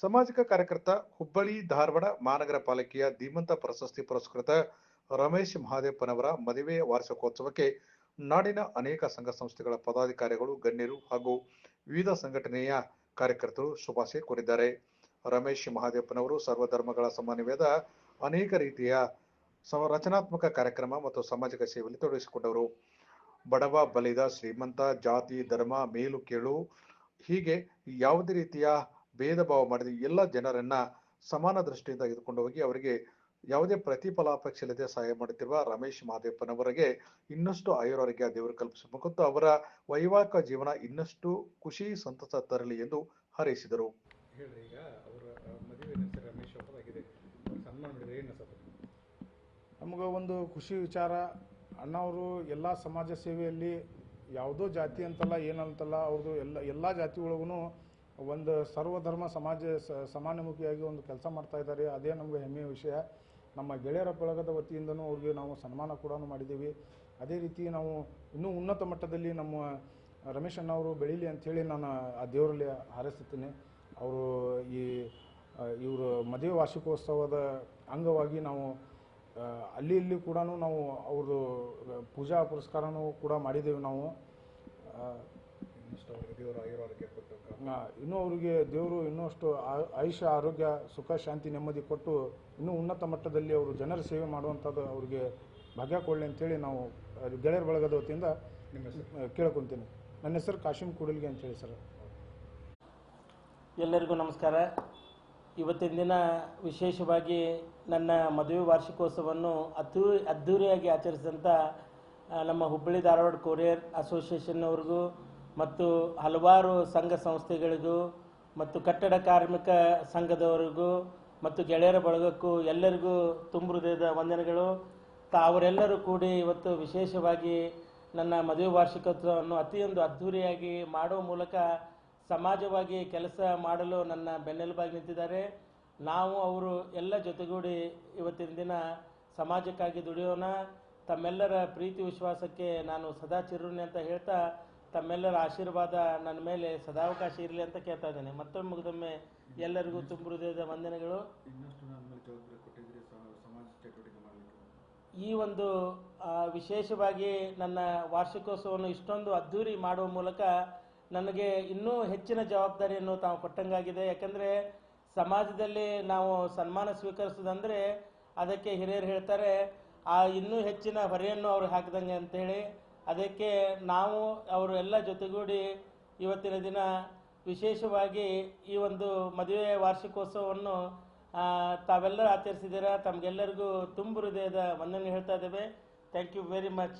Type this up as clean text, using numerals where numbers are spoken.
ಸಾಮಾಜಿಕ ಕಾರ್ಯಕರ್ತ ಹುಬ್ಬಳ್ಳಿ ಧಾರವಾಡ ಮಹಾನಗರ ಪಾಲಿಕೆಯ ಧೀಮಂತ ಪ್ರಶಸ್ತಿ ಪುರಸ್ಕೃತ ರಮೇಶ್ ಮಹಾದೇವಪ್ಪನವರ ಮದುವೆ ವಾರ್ಷಿಕೋತ್ಸವಕ್ಕೆ ನಾಡಿನ ಅನೇಕ ಸಂಘ ಸಂಸ್ಥೆಗಳ ಪದಾಧಿಕಾರಿಗಳು ಗಣ್ಯರು ಹಾಗೂ ವಿವಿಧ ಸಂಘಟನೆಯ ಕಾರ್ಯಕರ್ತರು ಶುಭಾಶಯ ಕೋರಿದ್ದಾರೆ. ರಮೇಶ್ ಮಹಾದೇವಪ್ಪನವರು ಸರ್ವಧರ್ಮಗಳ ಸಮನ್ವಯದ ಅನೇಕ ರೀತಿಯ ರಚನಾತ್ಮಕ ಕಾರ್ಯಕ್ರಮ ಮತ್ತು ಸಾಮಾಜಿಕ ಸೇವೆಯಲ್ಲಿ ತೊಡಗಿಸಿಕೊಂಡವರು. ಬಡವ ಬಲಿದ ಶ್ರೀಮಂತ ಜಾತಿ ಧರ್ಮ ಮೇಲು ಕೀಳು ಹೀಗೆ ಯಾವುದೇ ರೀತಿಯ ಭೇದ ಭಾವ ಮಾಡದೆ ಎಲ್ಲ ಜನರನ್ನ ಸಮಾನ ದೃಷ್ಟಿಯಿಂದ ತೆಗೆದುಕೊಂಡು ಹೋಗಿ ಅವರಿಗೆ ಯಾವುದೇ ಪ್ರತಿಫಲಾಪೇಕ್ಷೆ ಇಲ್ಲದೆ ಸಹಾಯ ಮಾಡುತ್ತಿರುವ ರಮೇಶ್ ಮಹಾದೇವಪ್ಪನವರಿಗೆ ಇನ್ನಷ್ಟು ಆಯುರಾರೋಗ್ಯ ದೇವರು ಕಲ್ಪಿಸಬೇಕು ಮತ್ತು ಅವರ ವೈವಾಹಿಕ ಜೀವನ ಇನ್ನಷ್ಟು ಖುಷಿ ಸಂತಸ ತರಲಿ ಎಂದು ಹಾರೈಸಿದರು. ನಮಗೆ ಒಂದು ಖುಷಿ ವಿಚಾರ. ಅಣ್ಣವರು ಎಲ್ಲ ಸಮಾಜ ಸೇವೆಯಲ್ಲಿ ಯಾವುದೋ ಜಾತಿ ಅಂತಲ್ಲ ಏನಂತಲ್ಲ, ಅವ್ರದ್ದು ಎಲ್ಲ ಜಾತಿ ಒಳಗೂ ಒಂದು ಸರ್ವಧರ್ಮ ಸಮಾನಮುಖಿಯಾಗಿ ಒಂದು ಕೆಲಸ ಮಾಡ್ತಾ ಇದ್ದಾರೆ. ಅದೇ ನಮಗೆ ಹೆಮ್ಮೆಯ ವಿಷಯ. ನಮ್ಮ ಗೆಳೆಯರ ಬಳಗದ ವತಿಯಿಂದನೂ ಅವ್ರಿಗೆ ನಾವು ಸನ್ಮಾನ ಕೂಡ ಮಾಡಿದ್ದೀವಿ. ಅದೇ ರೀತಿ ನಾವು ಇನ್ನೂ ಉನ್ನತ ಮಟ್ಟದಲ್ಲಿ ನಮ್ಮ ರಮೇಶ್ ಅಣ್ಣವರು ಬೆಳೀಲಿ ಅಂಥೇಳಿ ನಾನು ಆ ದೇವರಲ್ಲಿ ಹಾರೈಸುತ್ತೇನೆ. ಅವರು ಇವರು ಮದುವೆ ವಾರ್ಷಿಕೋತ್ಸವದ ಅಂಗವಾಗಿ ನಾವು ಅಲ್ಲಿ ಇಲ್ಲಿ ಕೂಡ ನಾವು ಅವ್ರದ್ದು ಪೂಜಾ ಪುರಸ್ಕಾರನೂ ಕೂಡ ಮಾಡಿದ್ದೇವೆ. ನಾವು ಇನ್ನೂ ಅವರಿಗೆ ದೇವರು ಇನ್ನಷ್ಟು ಆಯುಷ್ಯ ಆರೋಗ್ಯ ಸುಖ ಶಾಂತಿ ನೆಮ್ಮದಿ ಕೊಟ್ಟು ಇನ್ನೂ ಉನ್ನತ ಮಟ್ಟದಲ್ಲಿ ಅವರು ಜನರ ಸೇವೆ ಮಾಡುವಂಥದ್ದು ಅವ್ರಿಗೆ ಭಾಗ್ಯ ಕೊಡಲಿ ಅಂತೇಳಿ ನಾವು ಗೆಳೆಯರ ಬಳಗದ ವತಿಯಿಂದ ಕೇಳ್ಕೊತೀನಿ. ನನ್ನ ಹೆಸರು ಕಾಶಿಂ ಕೂಡಲ್ಗೆ ಅಂತೇಳಿ ಸರ್. ಎಲ್ಲರಿಗೂ ನಮಸ್ಕಾರ. ಇವತ್ತಿನ ದಿನ ವಿಶೇಷವಾಗಿ ನನ್ನ ಮದುವೆ ವಾರ್ಷಿಕೋತ್ಸವವನ್ನು ಅದ್ಧೂರಿಯಾಗಿ ಆಚರಿಸಿದಂಥ ನಮ್ಮ ಹುಬ್ಬಳ್ಳಿ ಧಾರವಾಡ ಕೊರಿಯರ್ ಅಸೋಸಿಯೇಷನ್ನವ್ರಿಗೂ ಮತ್ತು ಹಲವಾರು ಸಂಘ ಸಂಸ್ಥೆಗಳಿಗೂ ಮತ್ತು ಕಟ್ಟಡ ಕಾರ್ಮಿಕ ಸಂಘದವರಿಗೂ ಮತ್ತು ಗೆಳೆಯರ ಬಳಗಕ್ಕೂ ಎಲ್ಲರಿಗೂ ತುಂಬ ಹೃದಯದ ವಂದನೆಗಳು. ಅವರೆಲ್ಲರೂ ಕೂಡಿ ಇವತ್ತು ವಿಶೇಷವಾಗಿ ನನ್ನ ಮದುವೆ ವಾರ್ಷಿಕೋತ್ಸವವನ್ನು ಅತಿಯೊಂದು ಅದ್ಧೂರಿಯಾಗಿ ಮಾಡುವ ಮೂಲಕ ಸಮಾಜವಾಗಿ ಕೆಲಸ ಮಾಡಲು ನನ್ನ ಬೆನ್ನೆಲುಬಾಗಿ ನಿಂತಿದ್ದಾರೆ. ನಾವು ಅವರು ಎಲ್ಲ ಜೊತೆಗೂಡಿ ಇವತ್ತಿನ ದಿನ ಸಮಾಜಕ್ಕಾಗಿ ದುಡಿಯೋಣ. ತಮ್ಮೆಲ್ಲರ ಪ್ರೀತಿ ವಿಶ್ವಾಸಕ್ಕೆ ನಾನು ಸದಾ ಚಿರುಣಿ ಅಂತ ಹೇಳ್ತಾ ತಮ್ಮೆಲ್ಲರ ಆಶೀರ್ವಾದ ನನ್ನ ಮೇಲೆ ಸದಾವಕಾಶ ಇರಲಿ ಅಂತ ಕೇಳ್ತಾ ಇದ್ದೇನೆ. ಮತ್ತೊಮ್ಮೆ ಮುಗಿದೊಮ್ಮೆ ಎಲ್ಲರಿಗೂ ತುಂಬ ಹೃದಯದ ವಂದನೆಗಳು. ಈ ಒಂದು ವಿಶೇಷವಾಗಿ ನನ್ನ ವಾರ್ಷಿಕೋತ್ಸವವನ್ನು ಇಷ್ಟೊಂದು ಅದ್ಧೂರಿ ಮಾಡುವ ಮೂಲಕ ನನಗೆ ಇನ್ನೂ ಹೆಚ್ಚಿನ ಜವಾಬ್ದಾರಿಯನ್ನು ತಾವು ಕೊಟ್ಟಂಗಾಗಿದೆ. ಯಾಕಂದರೆ ಸಮಾಜದಲ್ಲಿ ನಾವು ಸನ್ಮಾನ ಸ್ವೀಕರಿಸೋದಂದರೆ ಅದಕ್ಕೆ ಹಿರಿಯರು ಹೇಳ್ತಾರೆ ಇನ್ನೂ ಹೆಚ್ಚಿನ ಹೊರೆಯನ್ನು ಅವ್ರು ಹಾಕಿದಂಗೆ ಅಂಥೇಳಿ. ಅದಕ್ಕೆ ನಾವು ಅವರು ಎಲ್ಲ ಜೊತೆಗೂಡಿ ಇವತ್ತಿನ ದಿನ ವಿಶೇಷವಾಗಿ ಈ ಒಂದು ಮದುವೆ ವಾರ್ಷಿಕೋತ್ಸವವನ್ನು ತಾವೆಲ್ಲರೂ ಆಚರಿಸಿದ್ದೀರಾ. ತಮಗೆಲ್ಲರಿಗೂ ತುಂಬ ಹೃದಯದ ವಂದನೆ ಹೇಳ್ತಾ ಇದ್ದೇವೆ. Thank you very much.